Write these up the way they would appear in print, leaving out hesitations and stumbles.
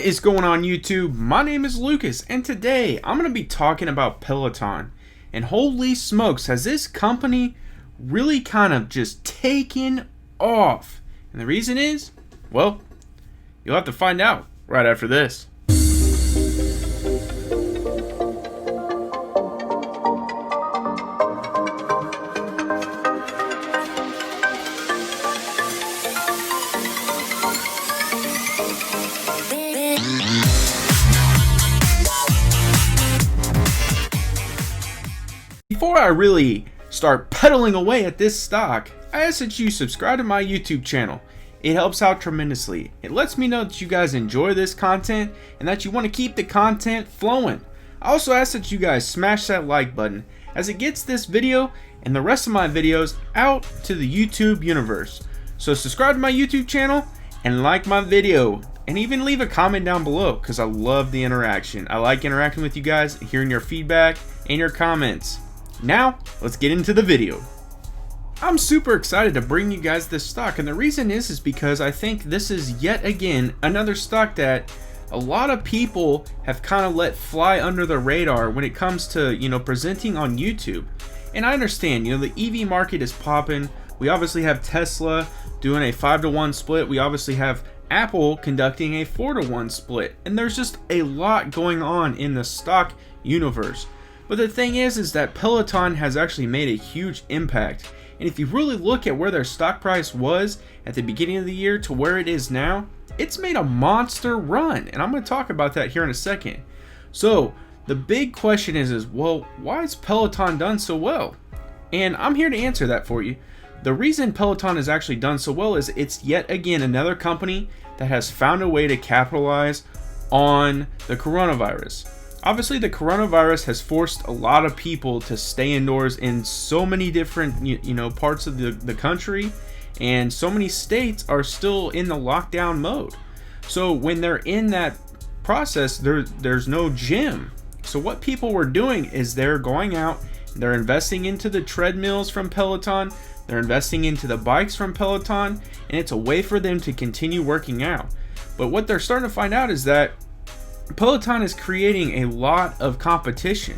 What is going on YouTube? My name is Lucas and today I'm going to be talking about Peloton. And holy smokes, has this company really kind of just taken off? And the reason is, well, you'll have to find out right after this. Before I really start pedaling away at this stock, I ask that you subscribe to my YouTube channel. It helps out tremendously. It lets me know that you guys enjoy this content and that you want to keep the content flowing. I also ask that you guys smash that like button as it gets this video and the rest of my videos out to the YouTube universe. So subscribe to my YouTube channel and like my video. And even leave a comment down below because I love the interaction. I like interacting with you guys, hearing your feedback and your comments. Now, let's get into the video. I'm super excited to bring you guys this stock, and the reason is because I think this is yet again another stock that a lot of people have kind of let fly under the radar when it comes to, presenting on YouTube. And I understand, the EV market is popping. We obviously have Tesla doing a 5-to-1 split. We obviously have Apple conducting a 4-to-1 split. And there's just a lot going on in the stock universe. But the thing is that Peloton has actually made a huge impact. And if you really look at where their stock price was at the beginning of the year to where it is now, it's made a monster run. And I'm going to talk about that here in a second. So the big question is, well, why has Peloton done so well? And I'm here to answer that for you. The reason Peloton has actually done so well is it's yet again another company that has found a way to capitalize on the coronavirus. Obviously, the coronavirus has forced a lot of people to stay indoors in so many different, parts of the country, and so many states are still in the lockdown mode. So when they're in that process, there's no gym. So what people were doing is they're going out, they're investing into the treadmills from Peloton, they're investing into the bikes from Peloton, and it's a way for them to continue working out. But what they're starting to find out is that Peloton is creating a lot of competition,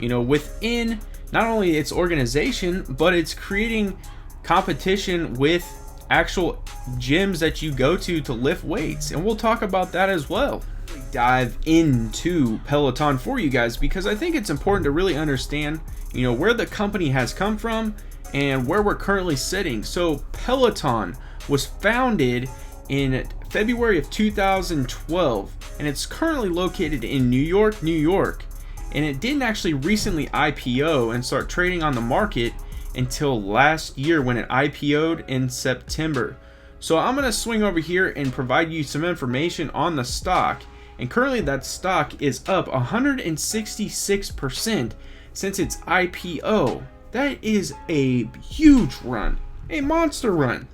within not only its organization, but it's creating competition with actual gyms that you go to lift weights. And we'll talk about that as well. Dive into Peloton for you guys because I think it's important to really understand, where the company has come from and where we're currently sitting. So Peloton was founded in February of 2012, and it's currently located in New York, New York. And it didn't actually recently IPO and start trading on the market until last year when it IPO'd in September. So I'm going to swing over here and provide you some information on the stock. And currently that stock is up 166% since its IPO. That is a huge run, a monster run.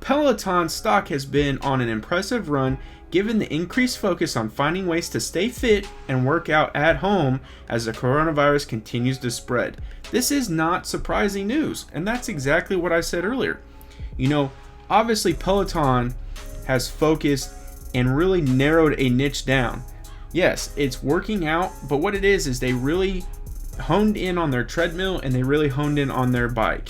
Peloton stock has been on an impressive run given the increased focus on finding ways to stay fit and work out at home as the coronavirus continues to spread. This is not surprising news, and that's exactly what I said earlier. Obviously Peloton has focused and really narrowed a niche down. Yes, it's working out, but what it is they really honed in on their treadmill and they really honed in on their bike.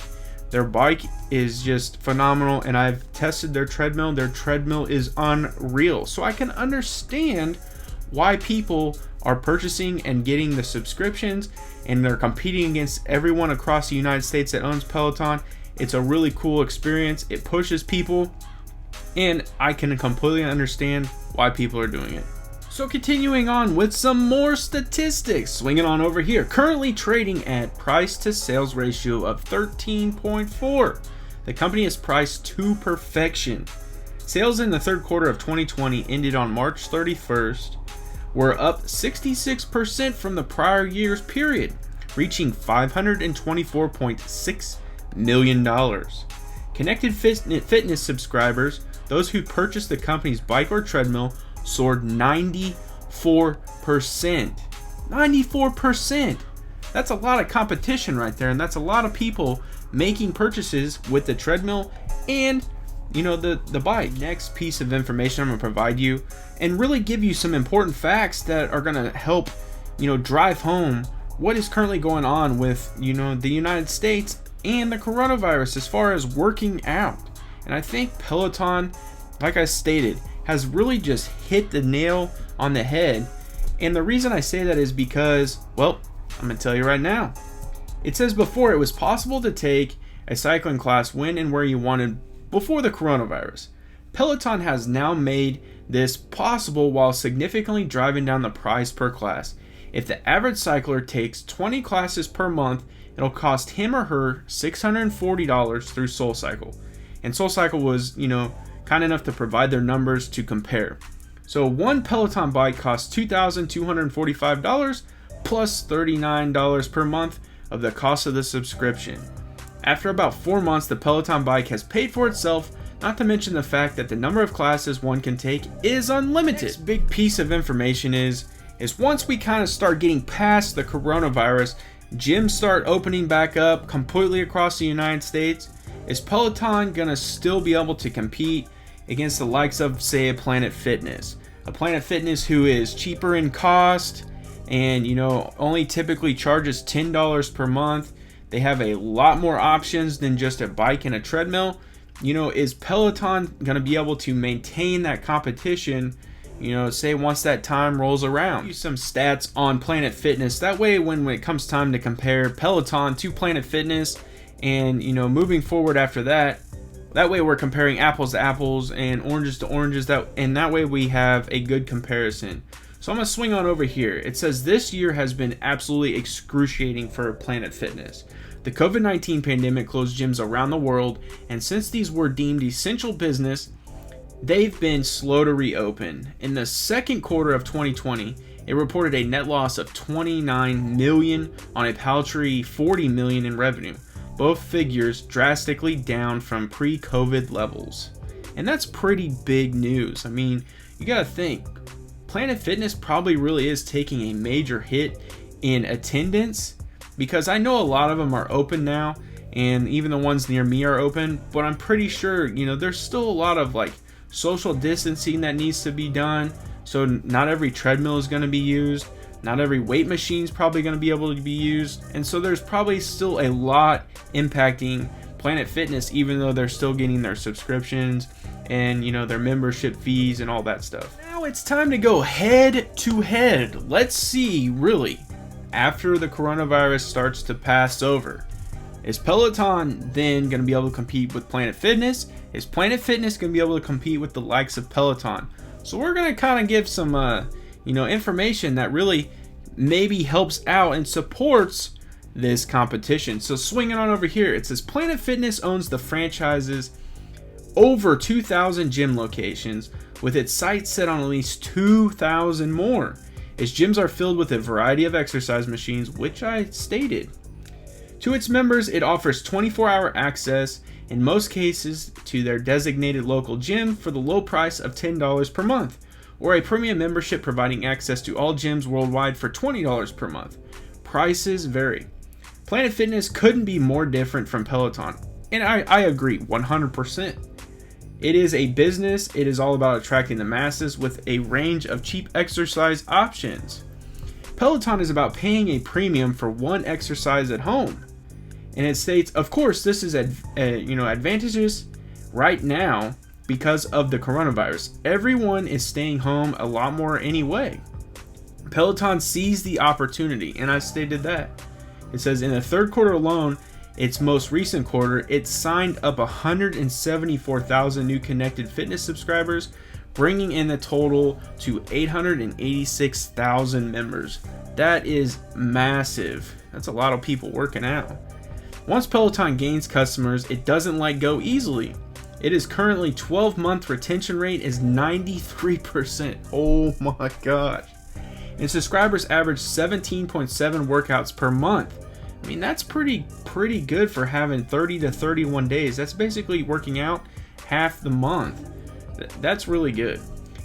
Their bike is just phenomenal, and I've tested their treadmill. Their treadmill is unreal. So I can understand why people are purchasing and getting the subscriptions, and they're competing against everyone across the United States that owns Peloton. It's a really cool experience. It pushes people, and I can completely understand why people are doing it. So continuing on with some more statistics, swinging on over here. Currently trading at price to sales ratio of 13.4. The company is priced to perfection. Sales in the third quarter of 2020 ended on March 31st were up 66% from the prior year's period, reaching $524.6 million. Connected fitness subscribers, those who purchased the company's bike or treadmill, soared 94%. 94%. That's a lot of competition right there, and that's a lot of people making purchases with the treadmill and the bike. Next piece of information I'm going to provide you and really give you some important facts that are going to help drive home what is currently going on with the United States and the coronavirus as far as working out. And I think Peloton, like I stated, has really just hit the nail on the head. And the reason I say that is because, well, I'm going to tell you right now. It says before it was possible to take a cycling class when and where you wanted before the coronavirus. Peloton has now made this possible while significantly driving down the price per class. If the average cycler takes 20 classes per month, it'll cost him or her $640 through SoulCycle. And SoulCycle was, kind enough to provide their numbers to compare. So one Peloton bike costs $2,245 plus $39 per month of the cost of the subscription. After about 4 months, the Peloton bike has paid for itself, not to mention the fact that the number of classes one can take is unlimited. Next big piece of information is once we kind of start getting past the coronavirus, gyms start opening back up completely across the United States, is Peloton gonna still be able to compete against the likes of, say, a Planet Fitness? A Planet Fitness who is cheaper in cost and only typically charges $10 per month. They have a lot more options than just a bike and a treadmill. Is Peloton going to be able to maintain that competition, say once that time rolls around? Use some stats on Planet Fitness. That way when it comes time to compare Peloton to Planet Fitness and, moving forward after that way we're comparing apples to apples and oranges to oranges, and that way we have a good comparison. So I'm going to swing on over here. It says this year has been absolutely excruciating for Planet Fitness. The COVID-19 pandemic closed gyms around the world, and since these were deemed essential business, they've been slow to reopen. In the second quarter of 2020, it reported a net loss of $29 million on a paltry $40 million in revenue. Both figures drastically down from pre-COVID levels. And that's pretty big news. I mean, you gotta think, Planet Fitness probably really is taking a major hit in attendance, because I know a lot of them are open now, and even the ones near me are open, but I'm pretty sure, there's still a lot of social distancing that needs to be done. So not every treadmill is going to be used. Not every weight machine is probably going to be able to be used. And so there's probably still a lot impacting Planet Fitness, even though they're still getting their subscriptions and, their membership fees and all that stuff. Now it's time to go head to head. Let's see, really, after the coronavirus starts to pass over, is Peloton then going to be able to compete with Planet Fitness? Is Planet Fitness going to be able to compete with the likes of Peloton? So we're going to kind of give some, information that really maybe helps out and supports this competition. So swinging on over here, it says Planet Fitness owns the franchises over 2,000 gym locations, with its sights set on at least 2,000 more. Its gyms are filled with a variety of exercise machines, which I stated. To its members, it offers 24-hour access, in most cases, to their designated local gym for the low price of $10 per month, or a premium membership providing access to all gyms worldwide for $20 per month. Prices vary. Planet Fitness couldn't be more different from Peloton, and I agree 100%. It is a business. It is all about attracting the masses with a range of cheap exercise options. Peloton is about paying a premium for one exercise at home. And it states, of course, this is advantageous right now because of the coronavirus. Everyone is staying home a lot more anyway. Peloton sees the opportunity, and I stated that. It says in the third quarter alone, its most recent quarter, it signed up 174,000 new connected fitness subscribers, bringing in the total to 886,000 members. That is massive. That's a lot of people working out. Once Peloton gains customers, it doesn't let go easily. It is currently 12-month retention rate is 93%. Oh my gosh. And subscribers average 17.7 workouts per month. I mean, that's pretty good for having 30 to 31 days. That's basically working out half the month. That's really good.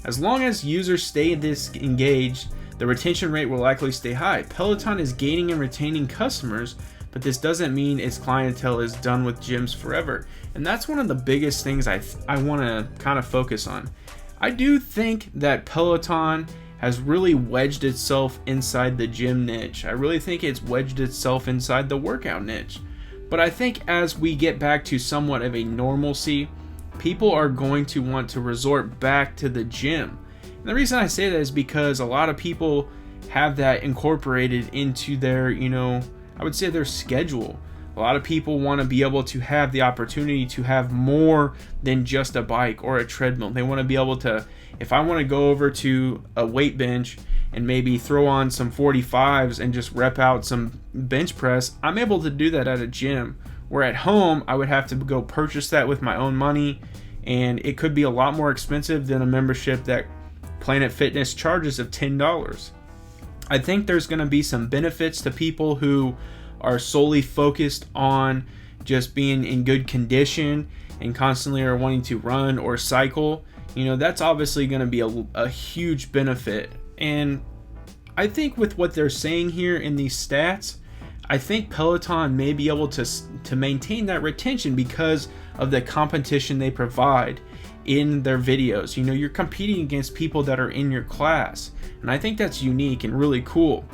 As long as users stay disengaged, the retention rate will likely stay high. Peloton is gaining and retaining customers, but this doesn't mean its clientele is done with gyms forever. And that's one of the biggest things I want to kind of focus on. I do think that Peloton has really wedged itself inside the gym niche. I really think it's wedged itself inside the workout niche. But I think as we get back to somewhat of a normalcy, people are going to want to resort back to the gym. And the reason I say that is because a lot of people have that incorporated into their, I would say their schedule. A lot of people want to be able to have the opportunity to have more than just a bike or a treadmill. They want to be able to, if I want to go over to a weight bench and maybe throw on some 45s and just rep out some bench press, I'm able to do that at a gym. Where at home, I would have to go purchase that with my own money, and it could be a lot more expensive than a membership that Planet Fitness charges of $10. I think there's going to be some benefits to people who are solely focused on just being in good condition and constantly are wanting to run or cycle. That's obviously going to be a huge benefit. And I think with what they're saying here in these stats, I think Peloton may be able to maintain that retention because of the competition they provide in their videos. You're competing against people that are in your class, and I think that's unique and really cool.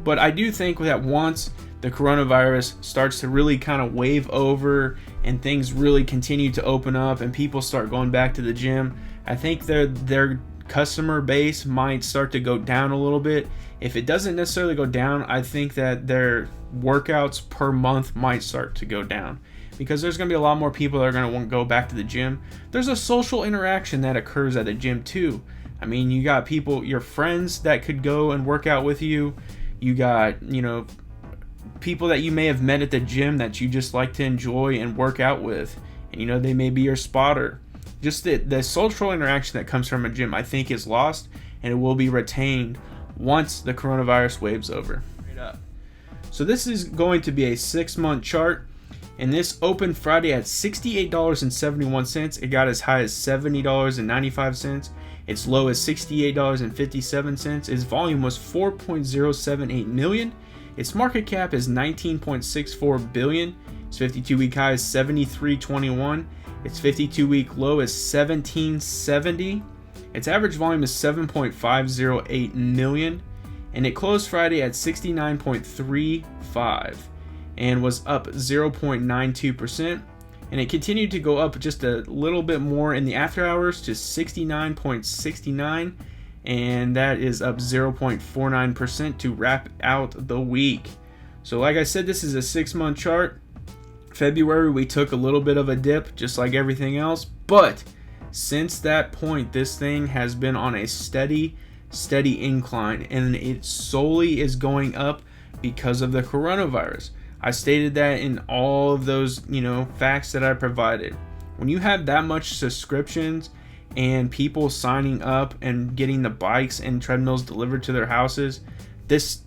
But I do think that once the coronavirus starts to really kind of wave over and things really continue to open up and people start going back to the gym, I think their customer base might start to go down a little bit. If it doesn't necessarily go down, I think that their workouts per month might start to go down, because there's going to be a lot more people that are going to want to go back to the gym. There's a social interaction that occurs at the gym too. I mean, you got people, your friends that could go and work out with you. You got, people that you may have met at the gym that you just like to enjoy and work out with. And, they may be your spotter. Just the social interaction that comes from a gym, I think, is lost, and it will be retained once the coronavirus wave's over. So this is going to be a 6-month chart, and this opened Friday at $68.71. It got as high as $70.95. Its low is $68.57. Its volume was 4.078 million. Its market cap is 19.64 billion. Its 52-week high is 73.21. Its 52-week low is 1770. Its average volume is 7.508 million. And it closed Friday at 69.35 and was up 0.92%. And it continued to go up just a little bit more in the after hours to 69.69, and that is up 0.49% to wrap out the week. So like I said, this is a 6-month chart. February we took a little bit of a dip just like everything else, but since that point this thing has been on a steady incline, and it solely is going up because of the coronavirus. I stated that in all of those, facts that I provided. When you have that much subscriptions and people signing up and getting the bikes and treadmills delivered to their houses, this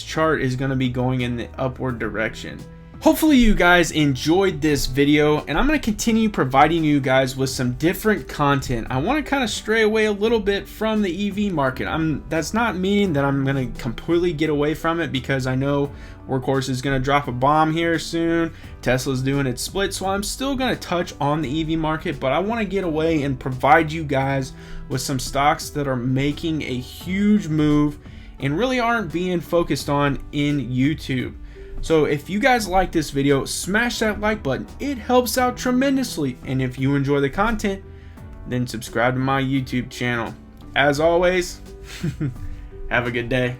chart is going to be going in the upward direction. Hopefully you guys enjoyed this video, and I'm going to continue providing you guys with some different content. I want to kind of stray away a little bit from the EV market. That's not meaning that I'm going to completely get away from it, because I know Workhorse is going to drop a bomb here soon. Tesla's doing its split, so I'm still going to touch on the EV market, but I want to get away and provide you guys with some stocks that are making a huge move and really aren't being focused on in YouTube. So if you guys like this video, smash that like button. It helps out tremendously. And if you enjoy the content, then subscribe to my YouTube channel. As always, have a good day.